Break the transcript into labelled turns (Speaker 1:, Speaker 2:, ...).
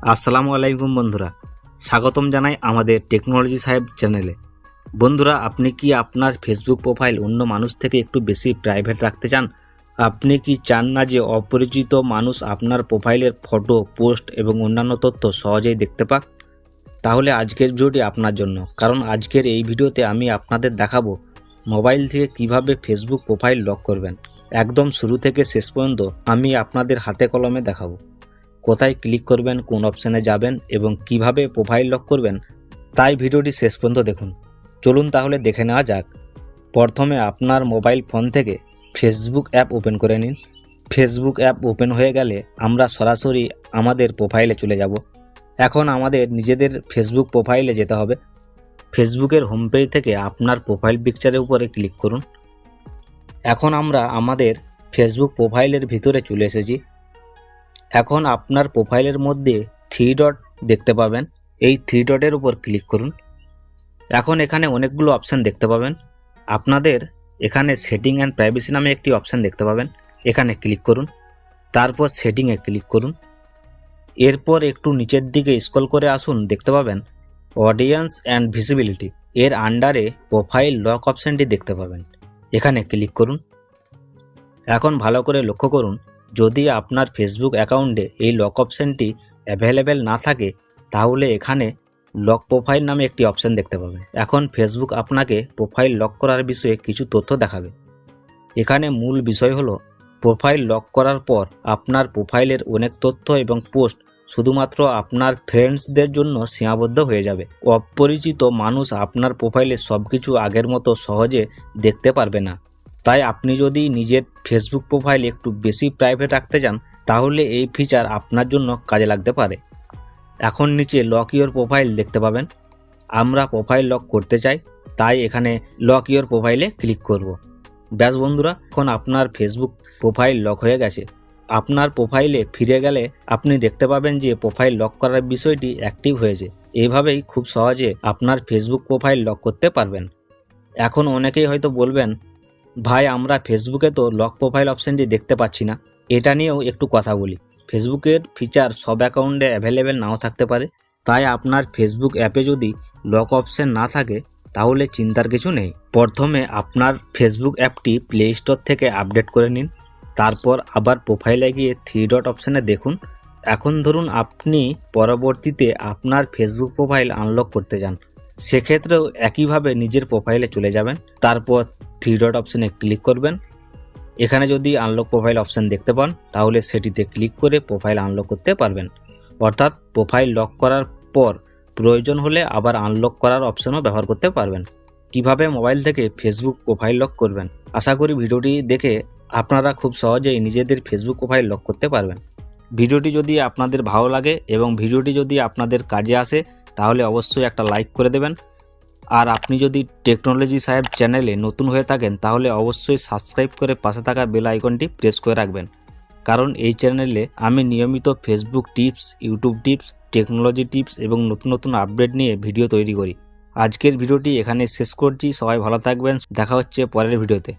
Speaker 1: আসসালামু আলাইকুম বন্ধুরা, স্বাগতম জানাই আমাদের টেকনোলজি সাহেব চ্যানেলে। বন্ধুরা, আপনি কি আপনার ফেসবুক প্রোফাইল অন্য মানুষ থেকে একটু বেশি প্রাইভেট রাখতে চান? আপনি কি চান না যে অপরিচিত মানুষ আপনার প্রোফাইলের ফটো, পোস্ট এবং অন্যান্য তথ্য সহজেই দেখতে পাক? তাহলে আজকের ভিডিওটি আপনার জন্য, কারণ আজকের এই ভিডিওতে আমি আপনাদের দেখাবো মোবাইল থেকে কিভাবে ফেসবুক প্রোফাইল লক করবেন। একদম শুরু থেকে শেষ পর্যন্ত আমি আপনাদের হাতে কলমে দেখাবো। কোথায় ক্লিক করবেন, কোন অপশানে যাবেন এবং কিভাবে প্রোফাইল লক করবেন, তাই ভিডিওটি শেষ পর্যন্ত দেখুন। চলুন তাহলে দেখে নেওয়া যাক। প্রথমে আপনার মোবাইল ফোন থেকে ফেসবুক অ্যাপ ওপেন করে নিন। ফেসবুক অ্যাপ ওপেন হয়ে গেলে আমরা সরাসরি আমাদের প্রোফাইলে চলে যাব। এখন আমাদের নিজেদের ফেসবুক প্রোফাইলে যেতে হবে। ফেসবুকের হোম পেজ থেকে আপনার প্রোফাইল পিকচারের উপরে ক্লিক করুন। এখন আমরা আমাদের ফেসবুক প্রোফাইলের ভিতরে চলে এসেছি। এখন আপনার প্রোফাইলের মধ্যে 3 ডট দেখতে পাবেন, এই 3 ডটের উপর ক্লিক করুন। এখন এখানে অনেকগুলো অপশান দেখতে পাবেন। আপনাদের এখানে সেটিং অ্যান্ড প্রাইভেসি নামে একটি অপশান দেখতে পাবেন, এখানে ক্লিক করুন। তারপর সেটিংয়ে ক্লিক করুন। এরপর একটু নিচের দিকে স্ক্রল করে আসুন, দেখতে পাবেন অডিয়েন্স অ্যান্ড ভিজিবিলিটি, এর আন্ডারে প্রোফাইল লক অপশানটি দেখতে পাবেন, এখানে ক্লিক করুন। এখন ভালো করে লক্ষ্য করুন, যদি আপনার ফেসবুক অ্যাকাউন্টে এই লক অপশানটি অ্যাভেলেবেল না থাকে তাহলে এখানে লক প্রোফাইল নামে একটি অপশান দেখতে পাবেন। এখন ফেসবুক আপনাকে প্রোফাইল লক করার বিষয়ে কিছু তথ্য দেখাবে। এখানে মূল বিষয় হলো, প্রোফাইল লক করার পর আপনার প্রোফাইলের অনেক তথ্য এবং পোস্ট শুধুমাত্র আপনার ফ্রেন্ডসদের জন্য সীমাবদ্ধ হয়ে যাবে। অপরিচিত মানুষ আপনার প্রোফাইলে সব কিছু আগের মতো সহজে দেখতে পারবে না। তাই আপনি যদি নিজের ফেসবুক প্রোফাইল একটু বেশি প্রাইভেট রাখতে চান তাহলে এই ফিচার আপনার জন্য কাজে লাগতে পারে। এখন নিচে লক ইওর প্রোফাইল দেখতে পাবেন। আমরা প্রোফাইল লক করতে চাই, তাই এখানে লক ইওর প্রোফাইলে ক্লিক করব। ব্যাস বন্ধুরা, এখন আপনার ফেসবুক প্রোফাইল লক হয়ে গেছে। আপনার প্রোফাইলে ফিরে গেলে আপনি দেখতে পাবেন যে প্রোফাইল লক করার বিষয়টি অ্যাক্টিভ হয়েছে। এইভাবেই খুব সহজে আপনার ফেসবুক প্রোফাইল লক করতে পারবেন। এখন অনেকেই হয়তো বলবেন, ভাই আমরা ফেসবুকে তো লক প্রোফাইল অপশানটি দেখতে পাচ্ছি না। এটা নিয়েও একটু কথা বলি। ফেসবুকের ফিচার সব অ্যাকাউন্টে অ্যাভেলেবেল নাও থাকতে পারে, তাই আপনার ফেসবুক অ্যাপে যদি লক অপশান না থাকে তাহলে চিন্তার কিছু নেই। প্রথমে আপনার ফেসবুক অ্যাপটি প্লে স্টোর থেকে আপডেট করে নিন। তারপর আবার প্রোফাইলে গিয়ে 3 ডট অপশানে দেখুন। এখন ধরুন আপনি পরবর্তীতে আপনার ফেসবুক প্রোফাইল আনলক করতে চান, সেক্ষেত্রেও একইভাবে নিজের প্রোফাইলে চলে যাবেন। তারপর 3 ডট অপশানে ক্লিক করবেন। এখানে যদি আনলক প্রোফাইল অপশান দেখতে পান তাহলে সেটিতে ক্লিক করে প্রোফাইল আনলক করতে পারবেন। অর্থাৎ প্রোফাইল লক করার পর প্রয়োজন হলে আবার আনলক করার অপশানও ব্যবহার করতে পারবেন। কিভাবে মোবাইল থেকে ফেসবুক প্রোফাইল লক করবেন, আশা করি ভিডিওটি দেখে আপনারা খুব সহজেই নিজেদের ফেসবুক প্রোফাইল লক করতে পারবেন। ভিডিওটি যদি আপনাদের ভালো লাগে এবং ভিডিওটি যদি আপনাদের কাজে আসে তাহলে অবশ্যই একটা লাইক করে দেবেন। আর আপনি যদি টেকনোলজি সাহেব চ্যানেলে নতুন হয়ে থাকেন তাহলে অবশ্যই সাবস্ক্রাইব করে পাশে থাকা বেল আইকনটি প্রেস করে রাখবেন, কারণ এই চ্যানেলে আমি নিয়মিত Facebook tips, YouTube tips, technology tips এবং নতুন নতুন আপডেট নিয়ে ভিডিও তৈরি করি। আজকের ভিডিওটি এখানে শেষ করছি। সবাই ভালো থাকবেন, দেখা হচ্ছে পরের ভিডিওতে।